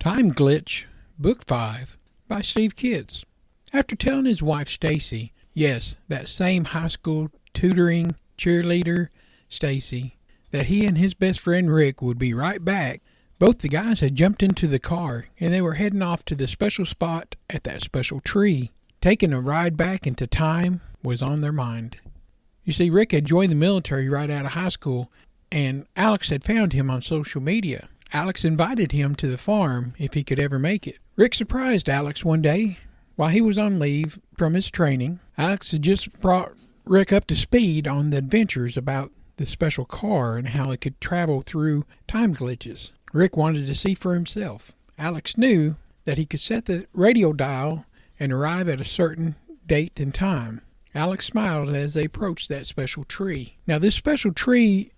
Time Glitch, Book 5, by Steve Kitts. After telling his wife Stacy, yes, that same high school tutoring cheerleader Stacy, that he and his best friend Rick would be right back, both the guys had jumped into the car and they were heading off to the special spot at that special tree. Taking a ride back into Tyme was on their mind. You see, Rick had joined the military right out of high school, and Alex had found him on social media. Alex invited him to the farm if he could ever make it. Rick surprised Alex one day while he was on leave from his training. Alex had just brought Rick up to speed on the adventures about the special car and how it could travel through time glitches. Rick wanted to see for himself. Alex knew that he could set the radio dial and arrive at a certain date and time. Alex smiled as they approached that special tree. Now, this special tree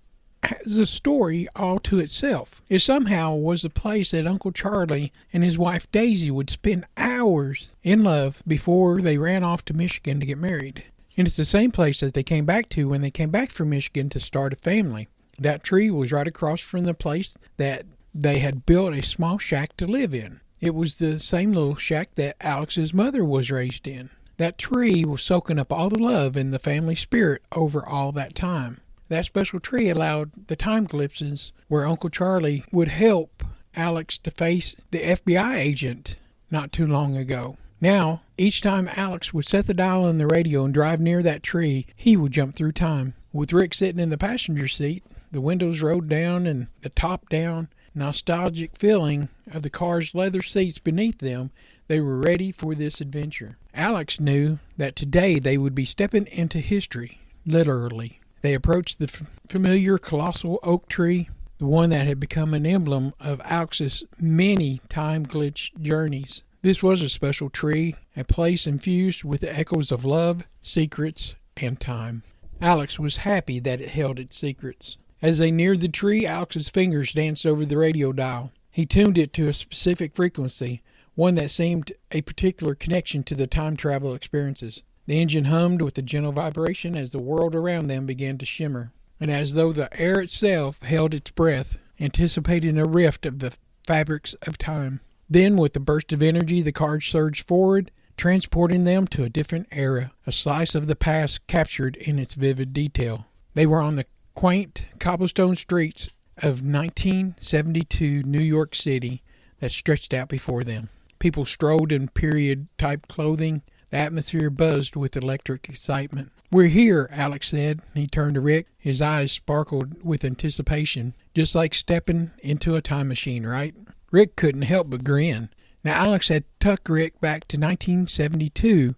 has a story all to itself. It somehow was the place that Uncle Charlie and his wife Daisy would spend hours in love before they ran off to Michigan to get married. And it's the same place that they came back to when they came back from Michigan to start a family. That tree was right across from the place that they had built a small shack to live in. It was the same little shack that Alex's mother was raised in. That tree was soaking up all the love and the family spirit over all that time. That special tree allowed the time glitches where Uncle Charlie would help Alex to face the FBI agent not too long ago. Now, each time Alex would set the dial on the radio and drive near that tree, he would jump through time. With Rick sitting in the passenger seat, the windows rolled down and the top down, nostalgic feeling of the car's leather seats beneath them, they were ready for this adventure. Alex knew that today they would be stepping into history, literally. They approached the familiar colossal oak tree, the one that had become an emblem of Alex's many time glitch journeys. This was a special tree, a place infused with the echoes of love, secrets, and time. Alex was happy that it held its secrets. As they neared the tree, Alex's fingers danced over the radio dial. He tuned it to a specific frequency, one that seemed a particular connection to the time travel experiences. The engine hummed with a gentle vibration as the world around them began to shimmer, and as though the air itself held its breath, anticipating a rift of the fabrics of time. Then, with a burst of energy, the car surged forward, transporting them to a different era, a slice of the past captured in its vivid detail. They were on the quaint cobblestone streets of 1972 New York City that stretched out before them. People strolled in period-type clothing. The atmosphere buzzed with electric excitement. "We're here," Alex said. He turned to Rick. His eyes sparkled with anticipation, just like stepping into a time machine, right? Rick couldn't help but grin. Now, Alex had tucked Rick back to 1972,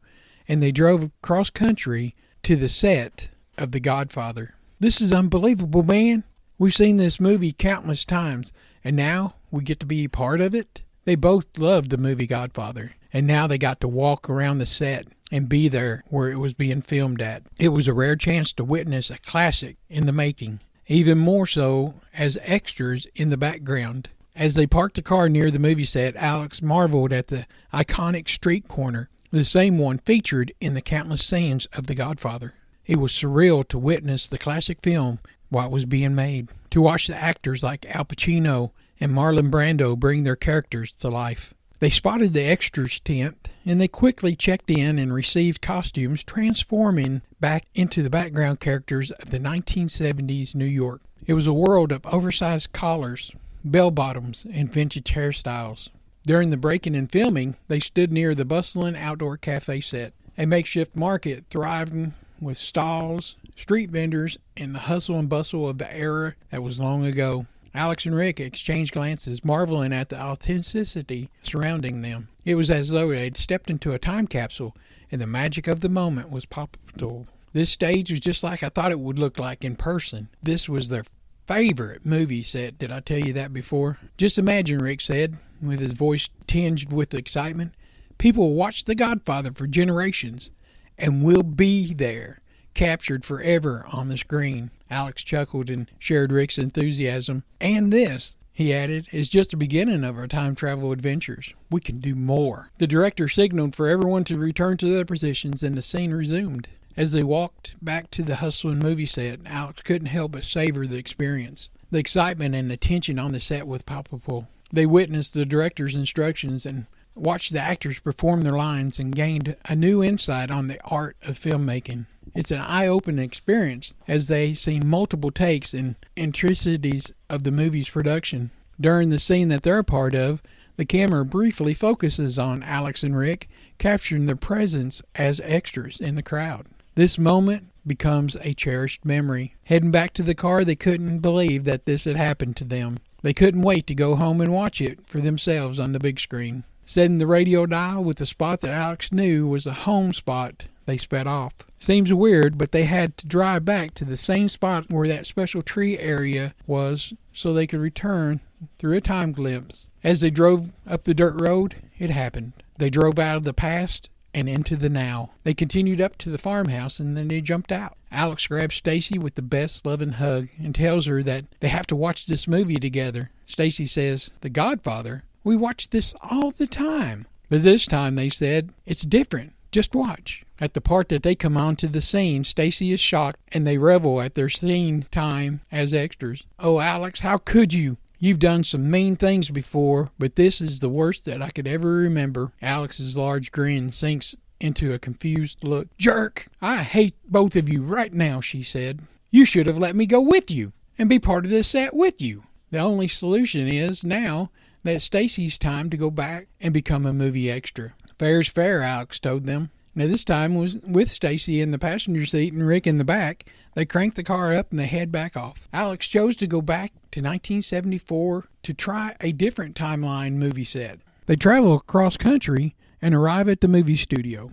and they drove cross-country to the set of The Godfather. "This is unbelievable, man. We've seen this movie countless times, and now we get to be part of it." They both loved the movie Godfather, and now they got to walk around the set and be there where it was being filmed at. It was a rare chance to witness a classic in the making, even more so as extras in the background. As they parked the car near the movie set, Alex marveled at the iconic street corner, the same one featured in the countless scenes of The Godfather. It was surreal to witness the classic film while it was being made, to watch the actors like Al Pacino and Marlon Brando bring their characters to life. They spotted the extras tent, and they quickly checked in and received costumes transforming back into the background characters of the 1970s New York. It was a world of oversized collars, bell-bottoms, and vintage hairstyles. During the breaking and filming, they stood near the bustling outdoor cafe set, a makeshift market thriving with stalls, street vendors, and the hustle and bustle of the era that was long ago. Alex and Rick exchanged glances, marveling at the authenticity surrounding them. It was as though they had stepped into a time capsule, and the magic of the moment was palpable. This stage was just like I thought it would look like in person. This was their favorite movie set. Did I tell you that before? Just imagine, Rick said, with his voice tinged with excitement. People will watch The Godfather for generations, and we'll be there, captured forever on the screen. Alex chuckled and shared Rick's enthusiasm. "And this," he added, "is just the beginning of our time travel adventures. We can do more." The director signaled for everyone to return to their positions, and the scene resumed. As they walked back to the hustling movie set, Alex couldn't help but savor the experience. The excitement and the tension on the set was palpable. They witnessed the director's instructions and watched the actors perform their lines and gained a new insight on the art of filmmaking. It's an eye-opening experience as they see multiple takes and intricacies of the movie's production. During the scene that they're a part of, the camera briefly focuses on Alex and Rick, capturing their presence as extras in the crowd. This moment becomes a cherished memory. Heading back to the car, they couldn't believe that this had happened to them. They couldn't wait to go home and watch it for themselves on the big screen. Setting the radio dial with the spot that Alex knew was a home spot, they sped off. Seems weird, but they had to drive back to the same spot where that special tree area was so they could return through a time glimpse. As they drove up the dirt road, it happened. They drove out of the past and into the now. They continued up to the farmhouse and then they jumped out. Alex grabs Stacy with the best loving hug and tells her that they have to watch this movie together. Stacy says, "The Godfather? We watch this all the time." But this time, they said, "It's different. Just watch." At the part that they come onto the scene, Stacy is shocked and they revel at their scene time as extras. "Oh, Alex, how could you? You've done some mean things before, but this is the worst that I could ever remember." Alex's large grin sinks into a confused look. "Jerk! I hate both of you right now," she said. "You should have let me go with you and be part of this set with you." The only solution is now that it's Stacy's time to go back and become a movie extra. "Fair's fair," Alex told them. Now this time was with Stacy in the passenger seat and Rick in the back. They crank the car up and they head back off. Alex chose to go back to 1974 to try a different timeline movie set. They travel across country and arrive at the movie studio.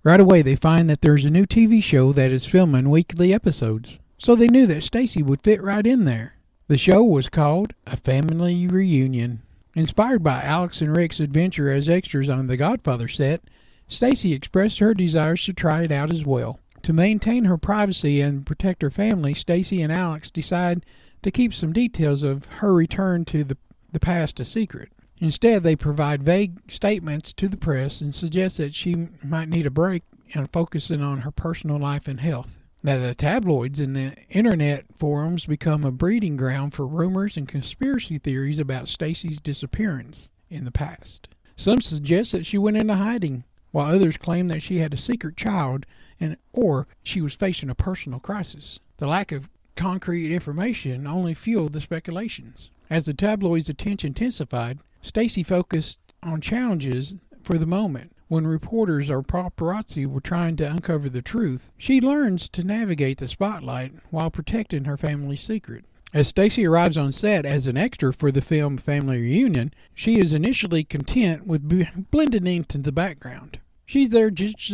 Right away they find that there's a new TV show that is filming weekly episodes, so they knew that Stacy would fit right in there. The show was called A Family Reunion. Inspired by Alex and Rick's adventure as extras on the Godfather set, Stacy expressed her desires to try it out as well. To maintain her privacy and protect her family, Stacy and Alex decide to keep some details of her return to the past a secret. Instead, they provide vague statements to the press and suggest that she might need a break and focusing on her personal life and health. Now, the tabloids and the internet forums become a breeding ground for rumors and conspiracy theories about Stacy's disappearance in the past. Some suggest that she went into hiding, while others claim that she had a secret child or she was facing a personal crisis. The lack of concrete information only fueled the speculations. As the tabloids' attention intensified, Stacy focused on challenges for the moment. When reporters or paparazzi were trying to uncover the truth, she learns to navigate the spotlight while protecting her family's secret. As Stacy arrives on set as an extra for the film Family Reunion, she is initially content with blending into the background. She's there just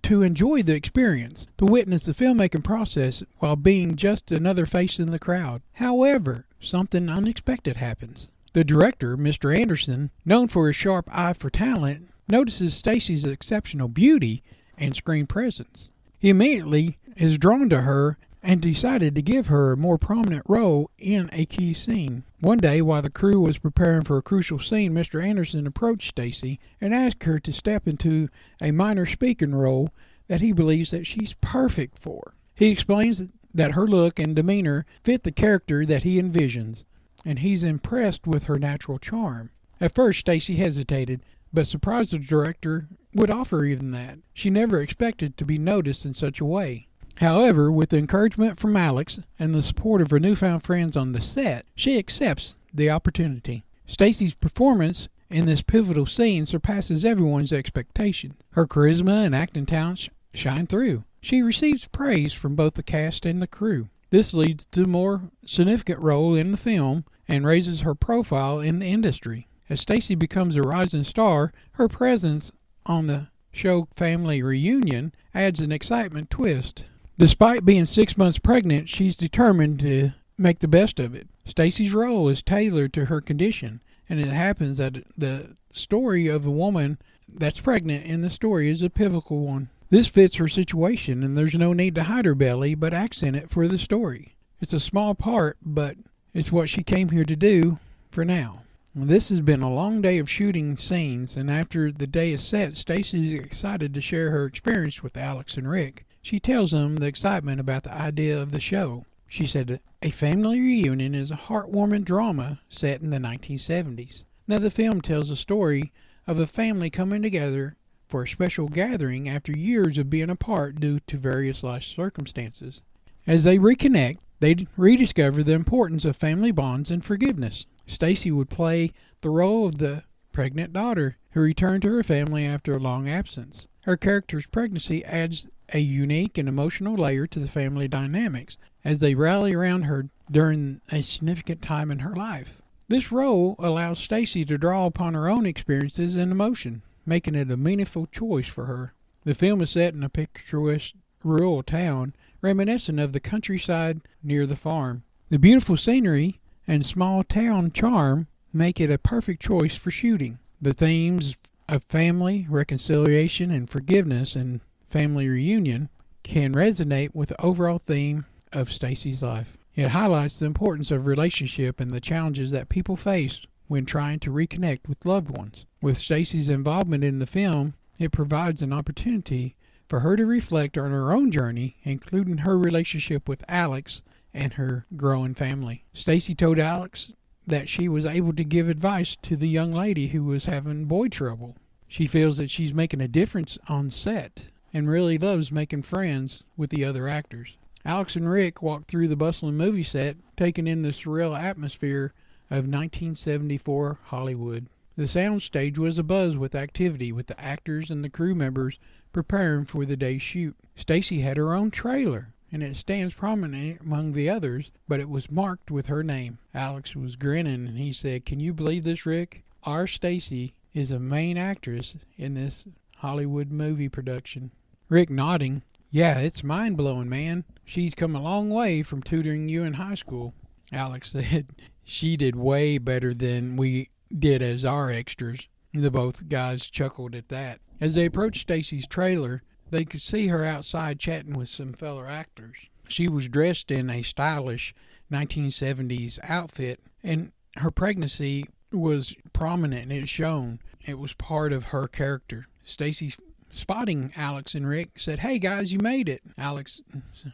to enjoy the experience, to witness the filmmaking process while being just another face in the crowd. However, something unexpected happens. The director, Mr. Anderson, known for his sharp eye for talent, notices Stacy's exceptional beauty and screen presence. He immediately is drawn to her and decided to give her a more prominent role in a key scene. One day, while the crew was preparing for a crucial scene, Mr. Anderson approached Stacy and asked her to step into a minor speaking role that he believes that she's perfect for. He explains that her look and demeanor fit the character that he envisions, and he's impressed with her natural charm. At first, Stacy hesitated, but surprised the director would offer even that. She never expected to be noticed in such a way. However, with the encouragement from Alex and the support of her newfound friends on the set, she accepts the opportunity. Stacy's performance in this pivotal scene surpasses everyone's expectation. Her charisma and acting talents shine through. She receives praise from both the cast and the crew. This leads to a more significant role in the film and raises her profile in the industry. As Stacy becomes a rising star, her presence on the show Family Reunion adds an excitement twist. Despite being 6 months pregnant, she's determined to make the best of it. Stacy's role is tailored to her condition, and it happens that the story of a woman that's pregnant in the story is a pivotal one. This fits her situation, and there's no need to hide her belly, but accent it for the story. It's a small part, but it's what she came here to do for now. This has been a long day of shooting scenes, and after the day is set, Stacy is excited to share her experience with Alex and Rick. She tells them the excitement about the idea of the show. She said, "A Family Reunion is a heartwarming drama set in the 1970s. Now, the film tells the story of a family coming together for a special gathering after years of being apart due to various life circumstances. As they reconnect, they rediscover the importance of family bonds and forgiveness. Stacy would play the role of the pregnant daughter who returned to her family after a long absence. Her character's pregnancy adds a unique and emotional layer to the family dynamics as they rally around her during a significant time in her life. This role allows Stacy to draw upon her own experiences and emotion, making it a meaningful choice for her. The film is set in a picturesque rural town, reminiscent of the countryside near the farm. The beautiful scenery and small town charm make it a perfect choice for shooting. The themes of family, reconciliation, and forgiveness and family reunion can resonate with the overall theme of Stacy's life. It highlights the importance of relationship and the challenges that people face when trying to reconnect with loved ones. With Stacy's involvement in the film, it provides an opportunity for her to reflect on her own journey, including her relationship with Alex and her growing family. Stacy told Alex that she was able to give advice to the young lady who was having boy trouble. She feels that she's making a difference on set and really loves making friends with the other actors. Alex and Rick walked through the bustling movie set, taking in the surreal atmosphere of 1974 Hollywood. The soundstage was abuzz with activity, with the actors and the crew members preparing for the day's shoot. Stacy had her own trailer, and it stands prominent among the others, but it was marked with her name. Alex was grinning, and he said, "Can you believe this, Rick? Our Stacy is a main actress in this Hollywood movie production." Rick nodding, "Yeah, it's mind-blowing, man. She's come a long way from tutoring you in high school." Alex said, "She did way better than we did as our extras." The both guys chuckled at that. As they approached Stacy's trailer, they could see her outside chatting with some fellow actors. She was dressed in a stylish 1970s outfit, and her pregnancy was prominent and it shone. It was part of her character. Stacy, spotting Alex and Rick, said, "Hey guys, you made it." Alex,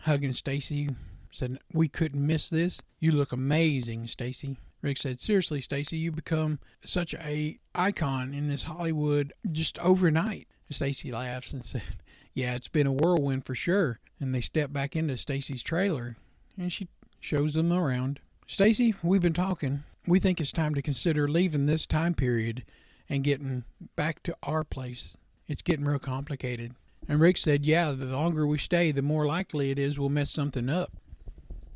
hugging Stacy, said, "We couldn't miss this. You look amazing, Stacy." Rick said, "Seriously, Stacy, you become such a icon in this Hollywood just overnight." Stacy laughs and said, "Yeah, it's been a whirlwind for sure." And they step back into Stacy's trailer, and she shows them around. "Stacy, we've been talking. We think it's time to consider leaving this time period and getting back to our place. It's getting real complicated." And Rick said, "Yeah, the longer we stay, the more likely it is we'll mess something up."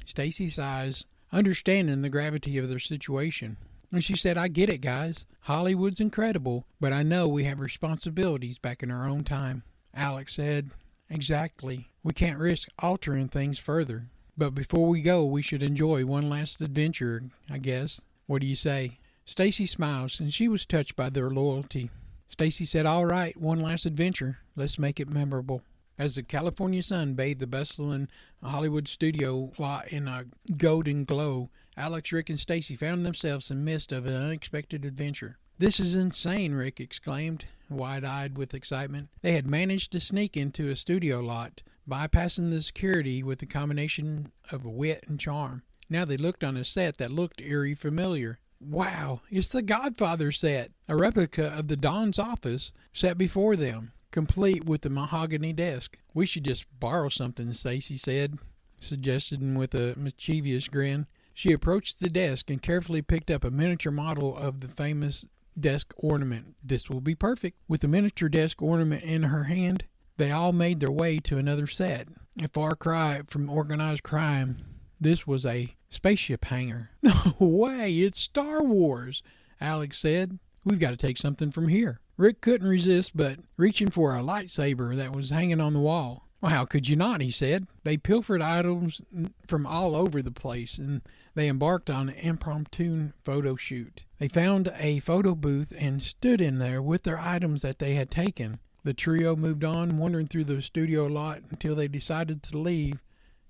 Stacy sighs, understanding the gravity of their situation. And she said, "I get it, guys. Hollywood's incredible, but I know we have responsibilities back in our own time." Alex said, "Exactly. We can't risk altering things further. But before we go, we should enjoy one last adventure, I guess. What do you say?" Stacy smiles, and she was touched by their loyalty. Stacy said, "All right, one last adventure. Let's make it memorable." As the California sun bathed the bustling Hollywood studio lot in a golden glow, Alex, Rick, and Stacy found themselves in the midst of an unexpected adventure. "This is insane," Rick exclaimed, wide-eyed with excitement. They had managed to sneak into a studio lot, bypassing the security with a combination of wit and charm. Now they looked on a set that looked eerie familiar. Wow, it's the Godfather set! A replica of the Don's office sat before them, complete with the mahogany desk. "We should just borrow something," Stacy said, suggesting with a mischievous grin. She approached the desk and carefully picked up a miniature model of the famous desk ornament. "This will be perfect." With the miniature desk ornament in her hand, they all made their way to another set. A far cry from organized crime, this was a spaceship hangar. "No way, it's Star Wars," Alex said. "We've got to take something from here." Rick couldn't resist but reaching for a lightsaber that was hanging on the wall. "Well, how could you not?" he said. They pilfered items from all over the place, and they embarked on an impromptu photo shoot. They found a photo booth and stood in there with their items that they had taken. The trio moved on, wandering through the studio lot until they decided to leave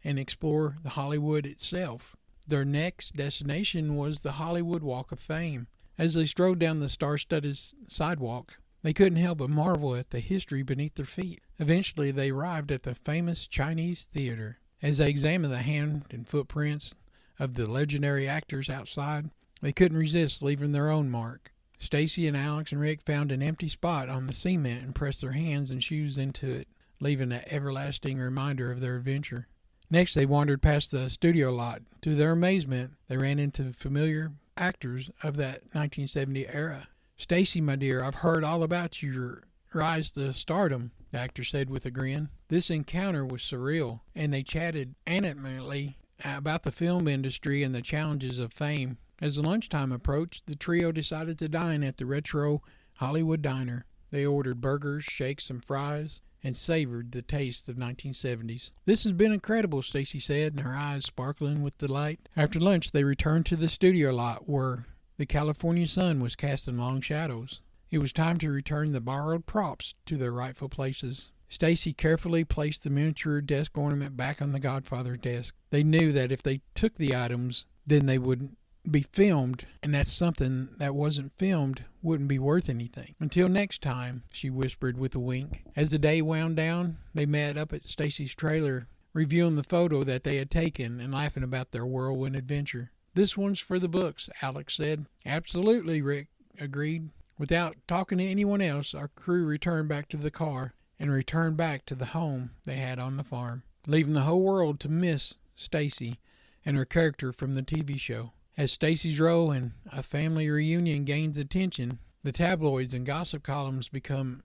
and explore the Hollywood itself. Their next destination was the Hollywood Walk of Fame. As they strode down the star-studded sidewalk, they couldn't help but marvel at the history beneath their feet. Eventually, they arrived at the famous Chinese theater. As they examined the hand and footprints of the legendary actors outside, they couldn't resist leaving their own mark. Stacy and Alex and Rick found an empty spot on the cement and pressed their hands and shoes into it, leaving an everlasting reminder of their adventure. Next, they wandered past the studio lot. To their amazement, they ran into familiar actors of that 1970 era. "Stacy, my dear, I've heard all about your rise to stardom," the actor said with a grin. This encounter was surreal, and they chatted animatedly about the film industry and the challenges of fame. As lunchtime approached, the trio decided to dine at the retro Hollywood diner. They ordered burgers, shakes, and fries, and savored the taste of 1970s. "This has been incredible," Stacy said, and her eyes sparkling with delight. After lunch, they returned to the studio lot where the California sun was casting long shadows. It was time to return the borrowed props to their rightful places. Stacy carefully placed the miniature desk ornament back on the Godfather desk. They knew that if they took the items, then they would be filmed, and that something that wasn't filmed wouldn't be worth anything. "Until next time," she whispered with a wink. As the day wound down, they met up at Stacy's trailer, reviewing the photo that they had taken and laughing about their whirlwind adventure. "This one's for the books," Alex said. "Absolutely," Rick agreed. Without talking to anyone else, our crew returned back to the car and returned back to the home they had on the farm, leaving the whole world to miss Stacy and her character from the TV show. As Stacy's role in a family reunion gains attention, the tabloids and gossip columns become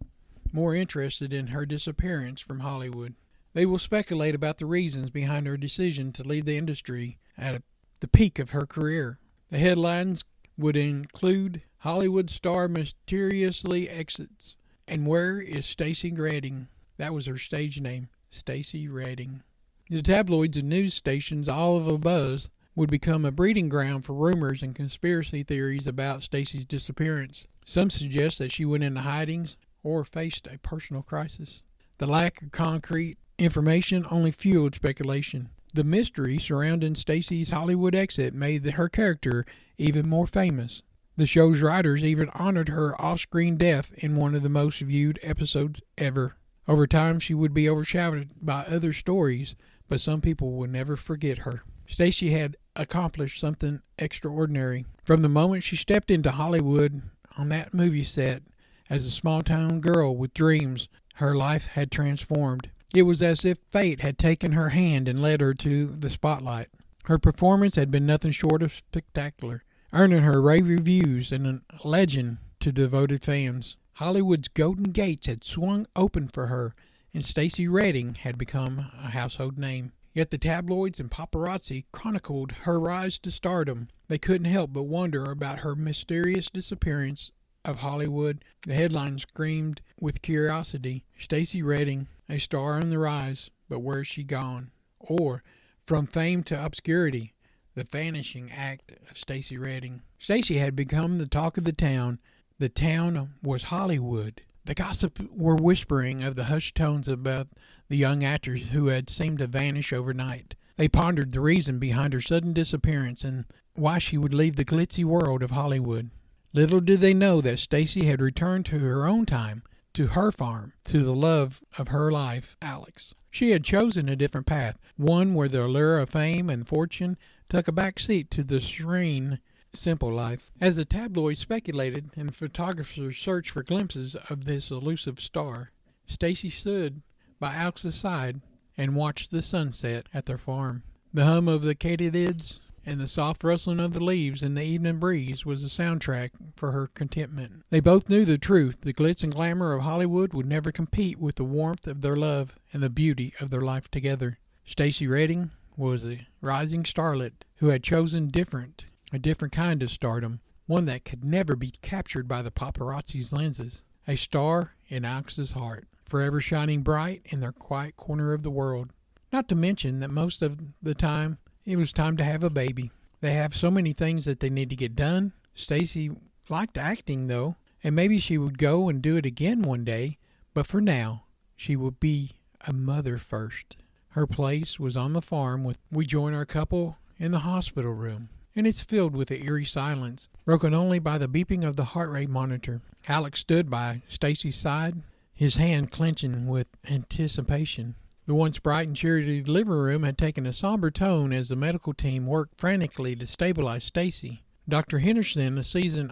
more interested in her disappearance from Hollywood. They will speculate about the reasons behind her decision to leave the industry at the peak of her career. The headlines would include "Hollywood star mysteriously exits," and "Where is Stacy Redding?" That was her stage name, Stacy Redding. The tabloids and news stations all of a buzz would become a breeding ground for rumors and conspiracy theories about Stacy's disappearance. Some suggest that she went into hiding or faced a personal crisis. The lack of concrete information only fueled speculation. The mystery surrounding Stacy's Hollywood exit made her character even more famous. The show's writers even honored her off-screen death in one of the most viewed episodes ever. Over time, she would be overshadowed by other stories, but some people will never forget her. Stacy had accomplished something extraordinary. From the moment she stepped into Hollywood on that movie set as a small-town girl with dreams, her life had transformed. It was as if fate had taken her hand and led her to the spotlight. Her performance had been nothing short of spectacular, earning her rave reviews and a legend to devoted fans. Hollywood's golden gates had swung open for her, and Stacy Redding had become a household name. Yet the tabloids and paparazzi chronicled her rise to stardom. They couldn't help but wonder about her mysterious disappearance of Hollywood. The headlines screamed with curiosity. "Stacy Redding, a star on the rise, but where's she gone?" Or, "From fame to obscurity, the vanishing act of Stacy Redding." Stacy had become the talk of the town. The town was Hollywood. The gossip were whispering of the hushed tones about the young actress who had seemed to vanish overnight. They pondered the reason behind her sudden disappearance and why she would leave the glitzy world of Hollywood. Little did they know that Stacy had returned to her own time, to her farm, to the love of her life, Alex. She had chosen a different path, one where the allure of fame and fortune took a back seat to the serene, simple life. As the tabloids speculated and photographers searched for glimpses of this elusive star, Stacy stood by Alex's side and watched the sunset at their farm. The hum of the katydids and the soft rustling of the leaves in the evening breeze was the soundtrack for her contentment. They both knew the truth. The glitz and glamour of Hollywood would never compete with the warmth of their love and the beauty of their life together. Stacy Redding was a rising starlet who had chosen a different kind of stardom, one that could never be captured by the paparazzi's lenses. A star in Alex's heart, forever shining bright in their quiet corner of the world. Not to mention that most of the time, it was time to have a baby. They have so many things that they need to get done. Stacy liked acting, though, and maybe she would go and do it again one day, but for now, she would be a mother first. Her place was on the farm. We join our couple in the hospital room, and it's filled with an eerie silence, broken only by the beeping of the heart rate monitor. Alex stood by Stacy's side, his hand clenching with anticipation. The once bright and cheery living room had taken a somber tone as the medical team worked frantically to stabilize Stacy. Dr. Henderson, a seasoned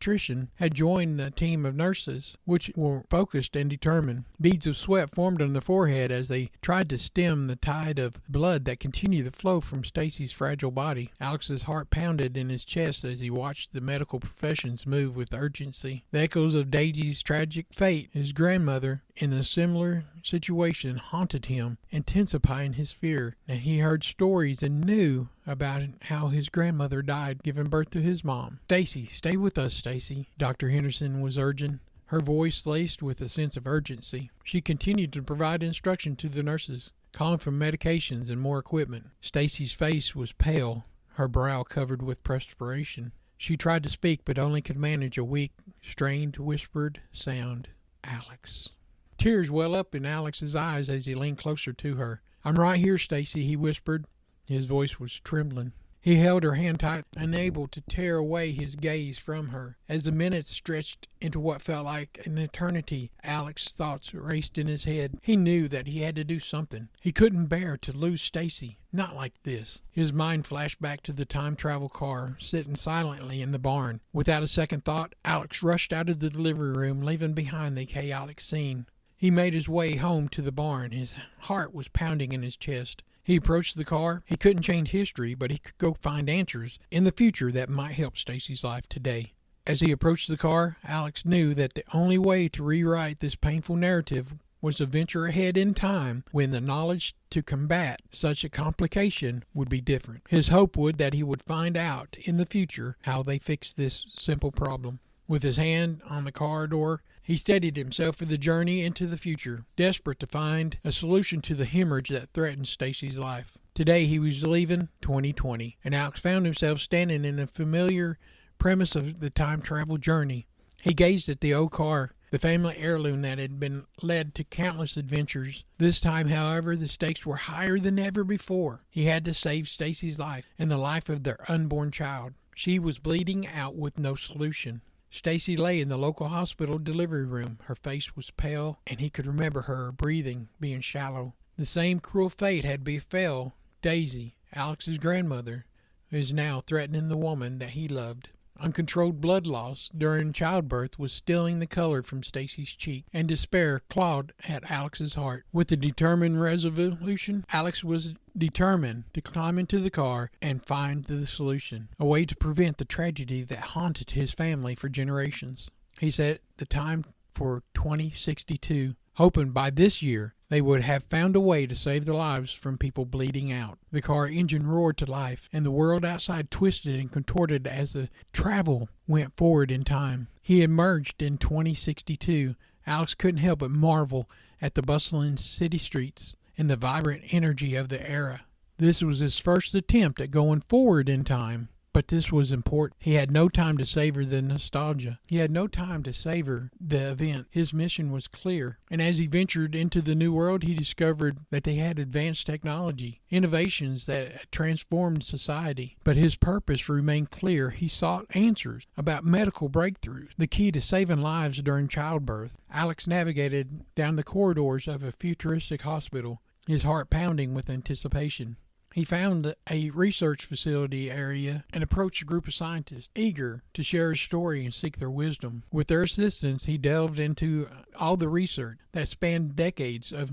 pediatrician had joined the team of nurses, which were focused and determined. Beads of sweat formed on their forehead as they tried to stem the tide of blood that continued to flow from Stacy's fragile body. Alex's heart pounded in his chest as he watched the medical professions move with urgency. The echoes of Daisy's tragic fate, his grandmother, in a similar situation, haunted him, intensifying his fear. And he heard stories and knew about how his grandmother died giving birth to his mom. "Stacy, stay with us, Stacy," Dr. Henderson was urging, her voice laced with a sense of urgency. She continued to provide instruction to the nurses, calling for medications and more equipment. Stacy's face was pale, her brow covered with perspiration. She tried to speak, but only could manage a weak, strained, whispered sound. "Alex." Tears well up in Alex's eyes as he leaned closer to her. "I'm right here, Stacy," he whispered. His voice was trembling. He held her hand tight, unable to tear away his gaze from her. As the minutes stretched into what felt like an eternity, Alex's thoughts raced in his head. He knew that he had to do something. He couldn't bear to lose Stacy. Not like this. His mind flashed back to the time travel car, sitting silently in the barn. Without a second thought, Alex rushed out of the delivery room, leaving behind the chaotic scene. He made his way home to the barn. His heart was pounding in his chest. He approached the car. He couldn't change history, but he could go find answers in the future that might help Stacy's life today. As he approached the car, Alex knew that the only way to rewrite this painful narrative was to venture ahead in time when the knowledge to combat such a complication would be different. His hope would that he would find out in the future how they fixed this simple problem. With his hand on the car door, he steadied himself for the journey into the future, desperate to find a solution to the hemorrhage that threatened Stacy's life. Today he was leaving 2020, and Alex found himself standing in the familiar premise of the time travel journey. He gazed at the old car, the family heirloom that had been led to countless adventures. This time, however, the stakes were higher than ever before. He had to save Stacy's life and the life of their unborn child. She was bleeding out with no solution. Stacy lay in the local hospital delivery room. Her face was pale, and he could remember her breathing being shallow. The same cruel fate had befell Daisy, Alex's grandmother, who is now threatening the woman that he loved. Uncontrolled blood loss during childbirth was stealing the color from Stacy's cheek, and despair clawed at Alex's heart. With a determined resolution, Alex was determined to climb into the car and find the solution, a way to prevent the tragedy that haunted his family for generations. He set the time for 2062, hoping by this year they would have found a way to save the lives from people bleeding out. The car engine roared to life, and the world outside twisted and contorted as the travel went forward in time. He emerged in 2062. Alex couldn't help but marvel at the bustling city streets and the vibrant energy of the era. This was his first attempt at going forward in time. But this was important. He had no time to savor the nostalgia. He had no time to savor the event. His mission was clear. And as he ventured into the new world, he discovered that they had advanced technology, innovations that transformed society. But his purpose remained clear. He sought answers about medical breakthroughs, the key to saving lives during childbirth. Alex navigated down the corridors of a futuristic hospital, his heart pounding with anticipation. He found a research facility area and approached a group of scientists, eager to share his story and seek their wisdom. With their assistance, he delved into all the research that spanned decades of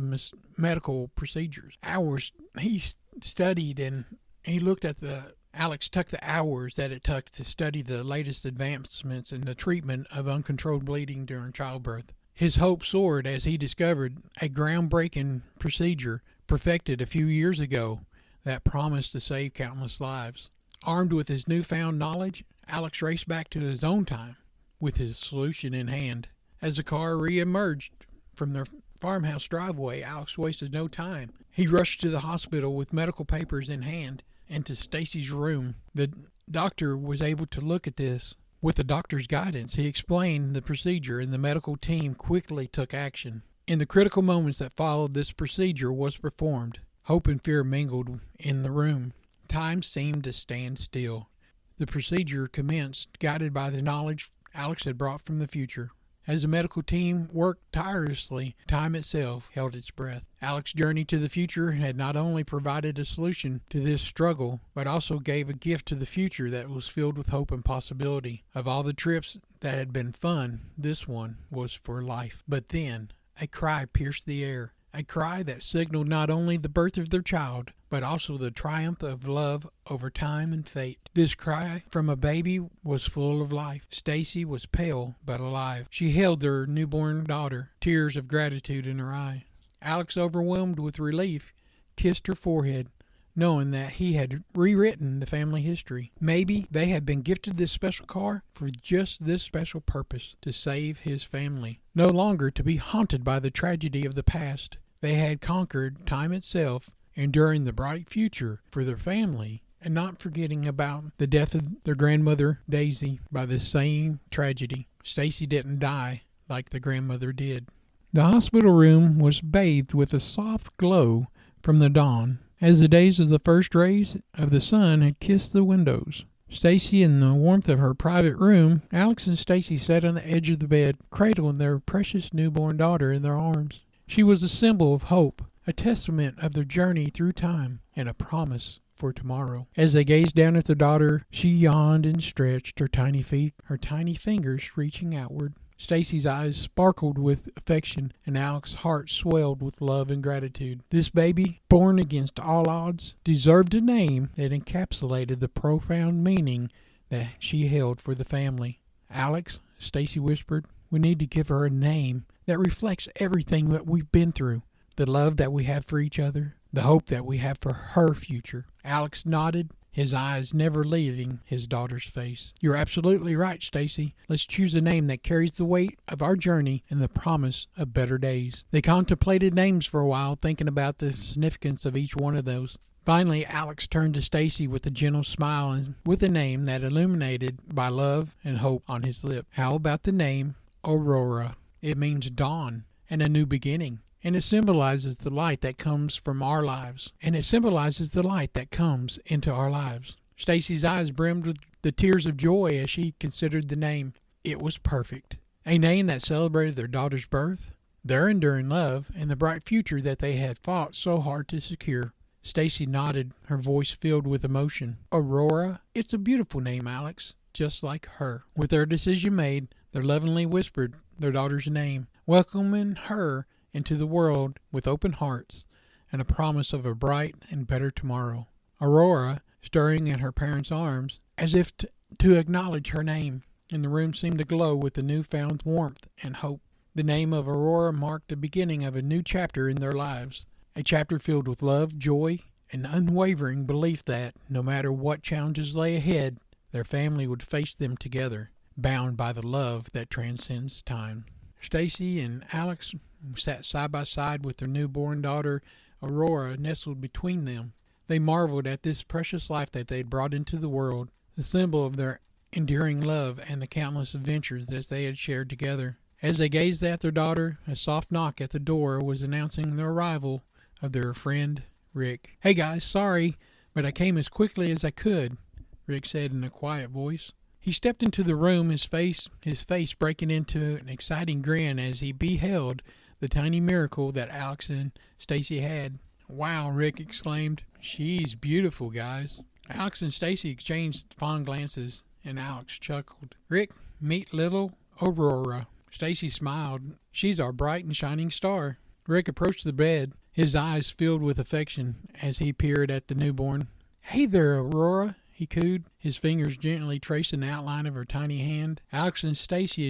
medical procedures. Hours he studied, and he looked at Alex took the hours that it took to study the latest advancements in the treatment of uncontrolled bleeding during childbirth. His hope soared as he discovered a groundbreaking procedure perfected a few years ago that promised to save countless lives. Armed with his newfound knowledge, Alex raced back to his own time with his solution in hand. As the car re-emerged from their farmhouse driveway, Alex wasted no time. He rushed to the hospital with medical papers in hand and to Stacy's room. The doctor was able to look at this. With the doctor's guidance, he explained the procedure, and the medical team quickly took action. In the critical moments that followed, this procedure was performed. Hope and fear mingled in the room. Time seemed to stand still. The procedure commenced, guided by the knowledge Alex had brought from the future. As the medical team worked tirelessly, time itself held its breath. Alex's journey to the future had not only provided a solution to this struggle, but also gave a gift to the future that was filled with hope and possibility. Of all the trips that had been fun, this one was for life. But then, a cry pierced the air. A cry that signaled not only the birth of their child, but also the triumph of love over time and fate. This cry from a baby was full of life. Stacy was pale but alive. She held their newborn daughter, tears of gratitude in her eyes. Alex, overwhelmed with relief, kissed her forehead, knowing that he had rewritten the family history. Maybe they had been gifted this special car for just this special purpose, to save his family. No longer to be haunted by the tragedy of the past, they had conquered time itself, enduring the bright future for their family, and not forgetting about the death of their grandmother, Daisy, by the same tragedy. Stacy didn't die like the grandmother did. The hospital room was bathed with a soft glow from the dawn, as the days of the first rays of the sun had kissed the windows. Stacy, in the warmth of her private room, Alex and Stacy sat on the edge of the bed, cradling their precious newborn daughter in their arms. She was a symbol of hope, a testament of their journey through time, and a promise for tomorrow. As they gazed down at their daughter, she yawned and stretched her tiny feet, her tiny fingers reaching outward. Stacy's eyes sparkled with affection, and Alex's heart swelled with love and gratitude. This baby, born against all odds, deserved a name that encapsulated the profound meaning that she held for the family. "Alex," Stacy whispered, "we need to give her a name that reflects everything that we've been through, the love that we have for each other, the hope that we have for her future." Alex nodded, his eyes never leaving his daughter's face. "You're absolutely right, Stacy. Let's choose a name that carries the weight of our journey and the promise of better days." They contemplated names for a while, thinking about the significance of each one of those. Finally, Alex turned to Stacy with a gentle smile and with a name that illuminated by love and hope on his lips. "How about the name Aurora? It means dawn and a new beginning. And it symbolizes the light that comes from our lives. And it symbolizes the light that comes into our lives." Stacy's eyes brimmed with the tears of joy as she considered the name. It was perfect. A name that celebrated their daughter's birth, their enduring love, and the bright future that they had fought so hard to secure. Stacy nodded, her voice filled with emotion. "Aurora? It's a beautiful name, Alex, just like her." With their decision made, they lovingly whispered their daughter's name, welcoming her into the world with open hearts and a promise of a bright and better tomorrow. Aurora, stirring in her parents' arms, as if to acknowledge her name, and the room seemed to glow with a newfound warmth and hope. The name of Aurora marked the beginning of a new chapter in their lives, a chapter filled with love, joy, and unwavering belief that, no matter what challenges lay ahead, their family would face them together, bound by the love that transcends time. Stacy and Alex sat side by side with their newborn daughter, Aurora, nestled between them. They marveled at this precious life that they had brought into the world, the symbol of their enduring love and the countless adventures that they had shared together. As they gazed at their daughter, a soft knock at the door was announcing the arrival of their friend, Rick. "Hey guys, sorry, but I came as quickly as I could," Rick said in a quiet voice. He stepped into the room, his face breaking into an exciting grin as he beheld the tiny miracle that Alex and Stacy had. "Wow," Rick exclaimed. "She's beautiful, guys." Alex and Stacy exchanged fond glances, and Alex chuckled. "Rick, meet little Aurora." Stacy smiled. "She's our bright and shining star." Rick approached the bed, his eyes filled with affection as he peered at the newborn. "Hey there, Aurora," he cooed, his fingers gently tracing the outline of her tiny hand. Alex and Stacy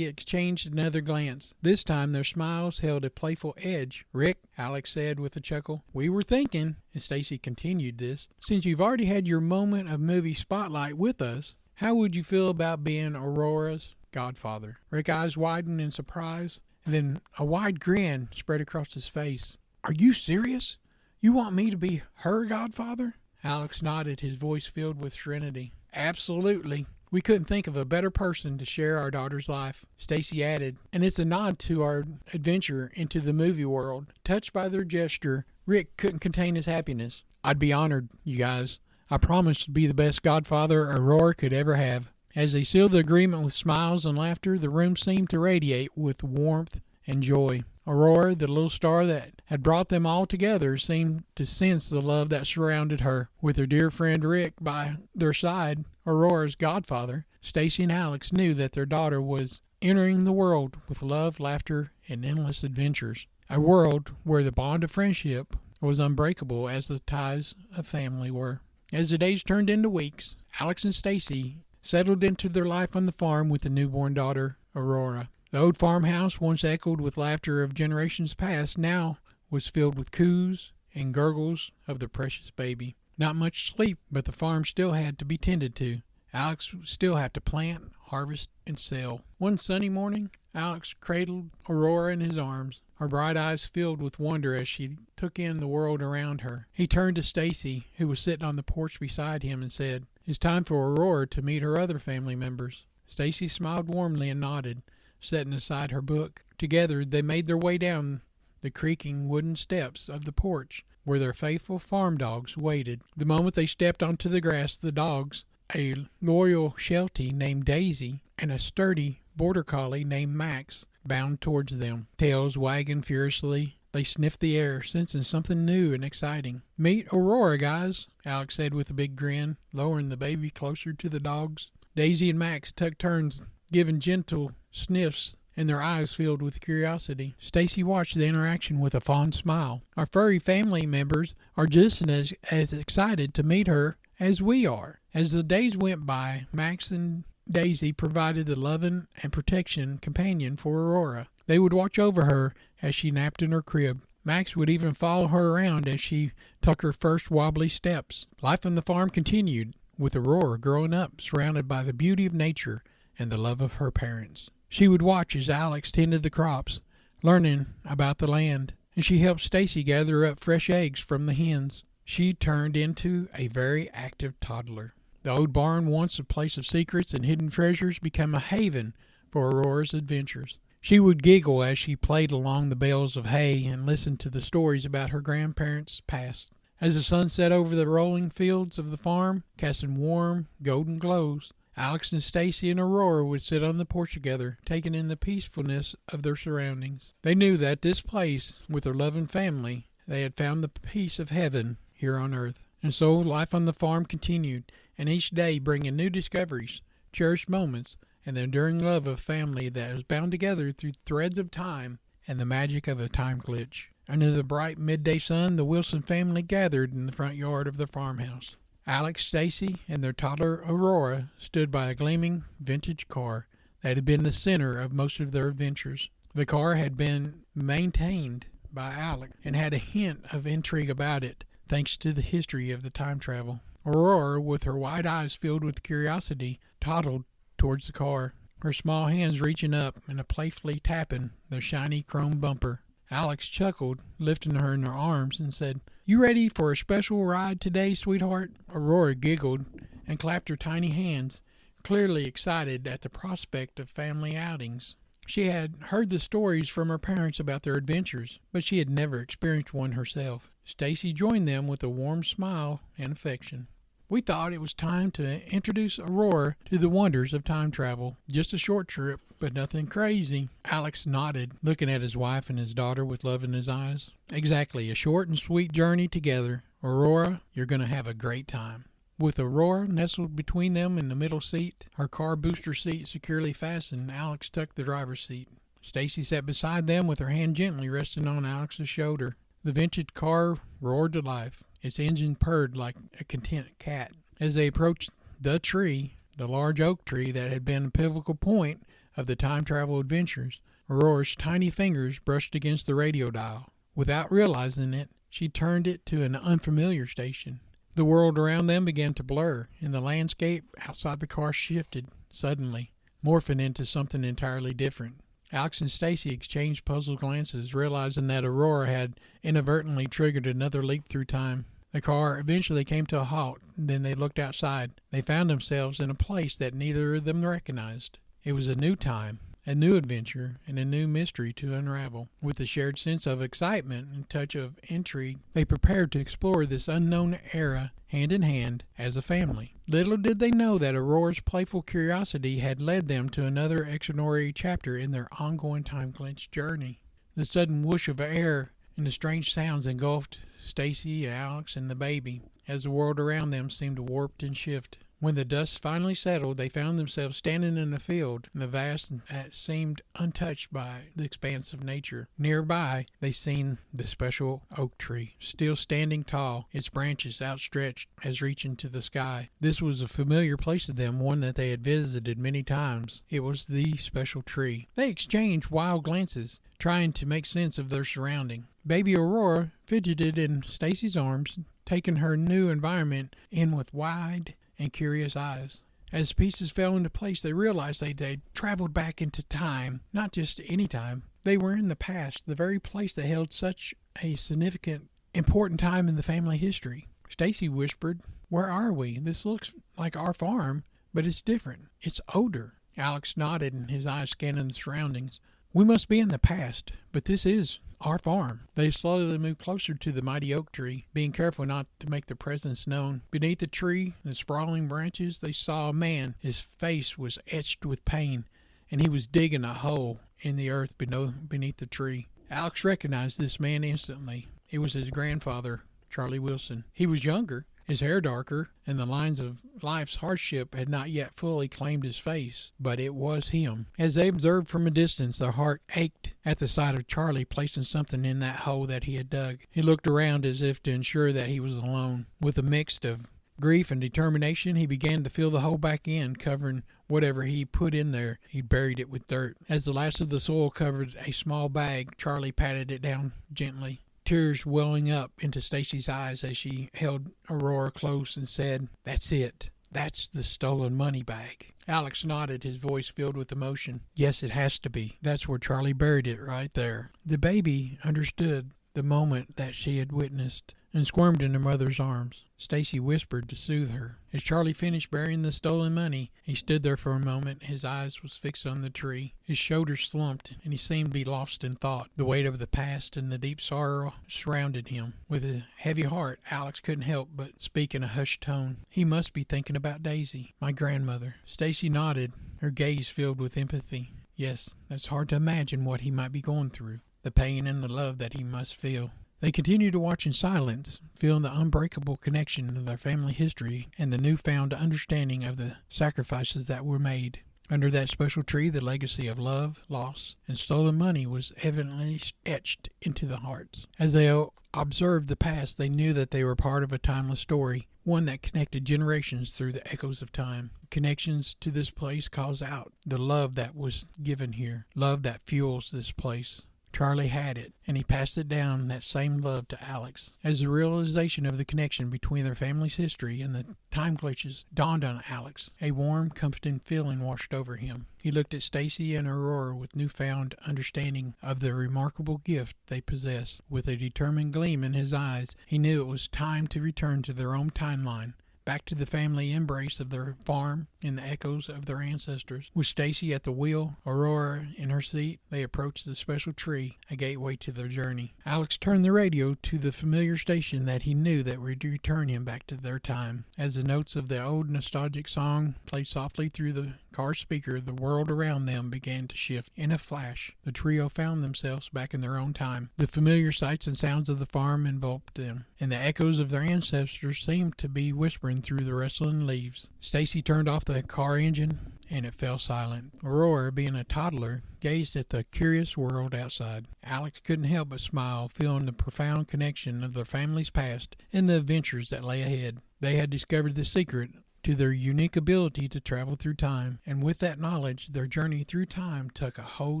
exchanged another glance. This time their smiles held a playful edge. "Rick," Alex said with a chuckle, "we were thinking," and Stacy continued this, "since you've already had your moment of movie spotlight with us, how would you feel about being Aurora's godfather?" Rick's eyes widened in surprise, and then a wide grin spread across his face. "Are you serious? You want me to be her godfather?" Alex nodded, his voice filled with serenity. "Absolutely. We couldn't think of a better person to share our daughter's life," Stacy added, "and it's a nod to our adventure into the movie world." Touched by their gesture, Rick couldn't contain his happiness. "I'd be honored, you guys. I promise to be the best godfather Aurora could ever have." As they sealed the agreement with smiles and laughter, the room seemed to radiate with warmth and joy. Aurora, the little star that had brought them all together, seemed to sense the love that surrounded her. With her dear friend Rick by their side, Aurora's godfather, Stacy and Alex knew that their daughter was entering the world with love, laughter, and endless adventures. A world where the bond of friendship was unbreakable as the ties of family were. As the days turned into weeks, Alex and Stacy settled into their life on the farm with the newborn daughter, Aurora. The old farmhouse, once echoed with laughter of generations past, now was filled with coos and gurgles of the precious baby. Not much sleep, but the farm still had to be tended to. Alex would still have to plant, harvest, and sell. One sunny morning, Alex cradled Aurora in his arms, her bright eyes filled with wonder as she took in the world around her. He turned to Stacy, who was sitting on the porch beside him, and said, "It's time for Aurora to meet her other family members." Stacy smiled warmly and nodded, setting aside her book. Together they made their way down the creaking wooden steps of the porch, where their faithful farm dogs waited. The moment they stepped onto the grass, the dogs, a loyal Sheltie named Daisy and a sturdy border collie named Max, bounded towards them. Tails wagging furiously, they sniffed the air, sensing something new and exciting. "Meet Aurora, guys," Alex said with a big grin, lowering the baby closer to the dogs. Daisy and Max took turns giving gentle sniffs, and their eyes filled with curiosity. Stacy watched the interaction with a fond smile. "Our furry family members are just as excited to meet her as we are." As the days went by, Max and Daisy provided the loving and protection companion for Aurora. They would watch over her as she napped in her crib. Max would even follow her around as she took her first wobbly steps. Life on the farm continued, with Aurora growing up surrounded by the beauty of nature and the love of her parents. She would watch as Alex tended the crops, learning about the land, and she helped Stacy gather up fresh eggs from the hens. She turned into a very active toddler. The old barn, once a place of secrets and hidden treasures, became a haven for Aurora's adventures. She would giggle as she played along the bales of hay and listened to the stories about her grandparents' past. As the sun set over the rolling fields of the farm, casting warm, golden glows, Alex and Stacy and Aurora would sit on the porch together, taking in the peacefulness of their surroundings. They knew that at this place, with their loving family, they had found the peace of heaven here on earth. And so life on the farm continued, and each day bringing new discoveries, cherished moments, and the enduring love of family that was bound together through threads of time and the magic of a time glitch. Under the bright midday sun, the Wilson family gathered in the front yard of the farmhouse. Alex, Stacy, and their toddler Aurora stood by a gleaming vintage car that had been the center of most of their adventures. The car had been maintained by Alex and had a hint of intrigue about it, thanks to the history of the time travel. Aurora, with her wide eyes filled with curiosity, toddled towards the car, her small hands reaching up and playfully tapping the shiny chrome bumper. Alex chuckled, lifting her in her arms, and said, "You ready for a special ride today, sweetheart?" Aurora giggled and clapped her tiny hands, clearly excited at the prospect of family outings. She had heard the stories from her parents about their adventures, but she had never experienced one herself. Stacy joined them with a warm smile and affection. "We thought it was time to introduce Aurora to the wonders of time travel. Just a short trip, but nothing crazy." Alex nodded, looking at his wife and his daughter with love in his eyes. "Exactly, a short and sweet journey together. Aurora, you're going to have a great time." With Aurora nestled between them in the middle seat, her car booster seat securely fastened, Alex took the driver's seat. Stacy sat beside them with her hand gently resting on Alex's shoulder. The vintage car roared to life. Its engine purred like a content cat. As they approached the tree, the large oak tree that had been a pivotal point of the time travel adventures, Aurora's tiny fingers brushed against the radio dial. Without realizing it, she turned it to an unfamiliar station. The world around them began to blur, and the landscape outside the car shifted suddenly, morphing into something entirely different. Alex and Stacy exchanged puzzled glances, realizing that Aurora had inadvertently triggered another leap through time. The car eventually came to a halt, and then they looked outside. They found themselves in a place that neither of them recognized. It was a new time, a new adventure, and a new mystery to unravel. With a shared sense of excitement and touch of intrigue, they prepared to explore this unknown era hand in hand as a family. Little did they know that Aurora's playful curiosity had led them to another extraordinary chapter in their ongoing time-glitch journey. The sudden whoosh of air and the strange sounds engulfed Stacy and Alex and the baby, as the world around them seemed to warp and shift. When the dust finally settled, they found themselves standing in a field in the vast that seemed untouched by the expanse of nature. Nearby, they seen the special oak tree, still standing tall, its branches outstretched as reaching to the sky. This was a familiar place to them, one that they had visited many times. It was the special tree. They exchanged wild glances, trying to make sense of their surrounding. Baby Aurora fidgeted in Stacy's arms, taking her new environment in with wide and curious eyes. As pieces fell into place, they realized they'd traveled back into time, not just any time. They were in the past, the very place that held such a significant, important time in the family history. Stacy whispered, "Where are we? This looks like our farm, but it's different. It's older." Alex nodded, and his eyes scanning the surroundings. "We must be in the past, but this is our farm." They slowly moved closer to the mighty oak tree, being careful not to make their presence known. Beneath the tree, the sprawling branches, they saw a man. His face was etched with pain, and he was digging a hole in the earth beneath the tree. Alex recognized this man instantly. It was his grandfather, Charlie Wilson. He was younger, his hair darker, and the lines of life's hardship had not yet fully claimed his face, but it was him. As they observed from a distance, their heart ached at the sight of Charlie placing something in that hole that he had dug. He looked around as if to ensure that he was alone. With a mix of grief and determination, he began to fill the hole back in, covering whatever he put in there. He buried it with dirt. As the last of the soil covered a small bag, Charlie patted it down gently, tears welling up into Stacy's eyes as she held Aurora close and said, "That's it. That's the stolen money bag." Alex nodded, his voice filled with emotion. "Yes, it has to be. That's where Charlie buried it, right there." The baby understood the moment that she had witnessed and squirmed in her mother's arms. Stacy whispered to soothe her. As Charlie finished burying the stolen money, he stood there for a moment. His eyes was fixed on the tree. His shoulders slumped, and he seemed to be lost in thought. The weight of the past and the deep sorrow surrounded him. With a heavy heart, Alex couldn't help but speak in a hushed tone. "He must be thinking about Daisy, my grandmother." Stacy nodded, her gaze filled with empathy. "Yes, that's hard to imagine what he might be going through, the pain and the love that he must feel." They continued to watch in silence, feeling the unbreakable connection of their family history and the newfound understanding of the sacrifices that were made. Under that special tree, the legacy of love, loss, and stolen money was evidently etched into the hearts. As they observed the past, they knew that they were part of a timeless story, one that connected generations through the echoes of time. Connections to this place calls out the love that was given here, love that fuels this place. Charlie had it, and he passed it down, that same love, to Alex. As the realization of the connection between their family's history and the time glitches dawned on Alex, a warm, comforting feeling washed over him. He looked at Stacy and Aurora with newfound understanding of the remarkable gift they possessed. With a determined gleam in his eyes, he knew it was time to return to their own timeline, back to the family embrace of their farm and the echoes of their ancestors. With Stacy at the wheel, Aurora in her seat, they approached the special tree, a gateway to their journey. Alex turned the radio to the familiar station that he knew that would return him back to their time. As the notes of the old nostalgic song played softly through the car speaker, the world around them began to shift. In a flash, the trio found themselves back in their own time. The familiar sights and sounds of the farm enveloped them, and the echoes of their ancestors seemed to be whispering through the rustling leaves. Stacy turned off the car engine, and it fell silent. Aurora, being a toddler, gazed at the curious world outside. Alex couldn't help but smile, feeling the profound connection of their family's past and the adventures that lay ahead. They had discovered the secret to their unique ability to travel through time, and with that knowledge, their journey through time took a whole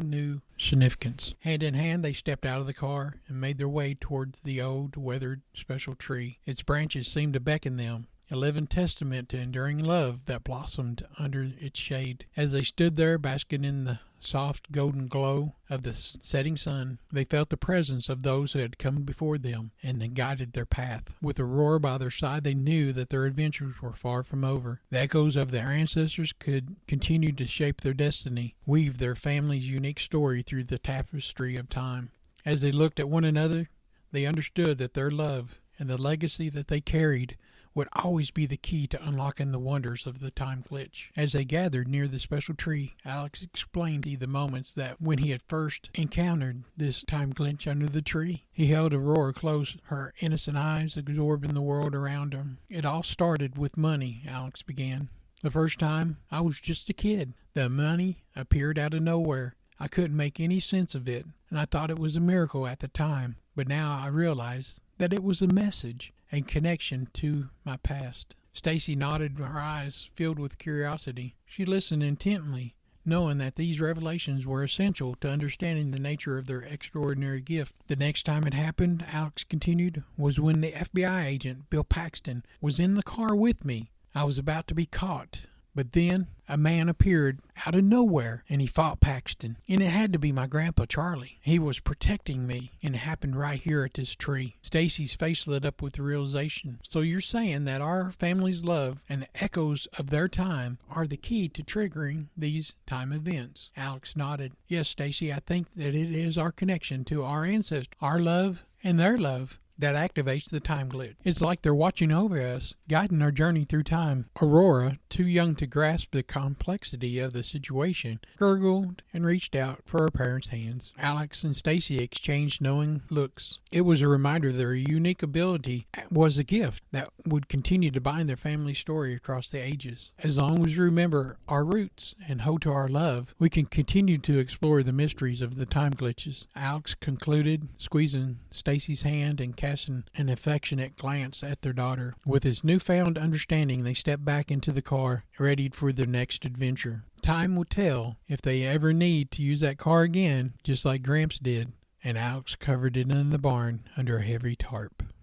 new significance. Hand in hand, they stepped out of the car and made their way towards the old, weathered special tree. Its branches seemed to beckon them, a living testament to enduring love that blossomed under its shade. As they stood there basking in the soft golden glow of the setting sun, they felt the presence of those who had come before them and had guided their path. With Aurora by their side, they knew that their adventures were far from over. The echoes of their ancestors could continue to shape their destiny, weave their family's unique story through the tapestry of time. As they looked at one another, they understood that their love and the legacy that they carried would always be the key to unlocking the wonders of the time glitch. As they gathered near the special tree, Alex explained the moments that when he had first encountered this time glitch under the tree. He held Aurora close, her innocent eyes absorbing the world around him. It all started with money, Alex began. The first time, I was just a kid. The money appeared out of nowhere. I couldn't make any sense of it, and I thought it was a miracle at the time. But now I realize that it was a message and connection to my past. Stacy nodded, her eyes filled with curiosity. She listened intently, knowing that these revelations were essential to understanding the nature of their extraordinary gift. The next time it happened, Alex continued, was when the FBI agent, Bill Paxton, was in the car with me. I was about to be caught. But then a man appeared out of nowhere, and he fought Paxton. And it had to be my grandpa, Charlie. He was protecting me, and it happened right here at this tree. Stacy's face lit up with the realization. So you're saying that our family's love and the echoes of their time are the key to triggering these time events? Alex nodded. Yes, Stacy, I think that it is our connection to our ancestors, our love and their love, that activates the time glitch. It's like they're watching over us, guiding our journey through time. Aurora, too young to grasp the complexity of the situation, gurgled and reached out for her parents' hands. Alex and Stacy exchanged knowing looks. It was a reminder that their unique ability was a gift that would continue to bind their family story across the ages. As long as we remember our roots and hold to our love, we can continue to explore the mysteries of the time glitches. Alex concluded, squeezing Stacy's hand and casting an affectionate glance at their daughter. With his newfound understanding, they stepped back into the car, readied for their next adventure. Time will tell if they ever need to use that car again, just like Gramps did, and Alex covered it in the barn under a heavy tarp.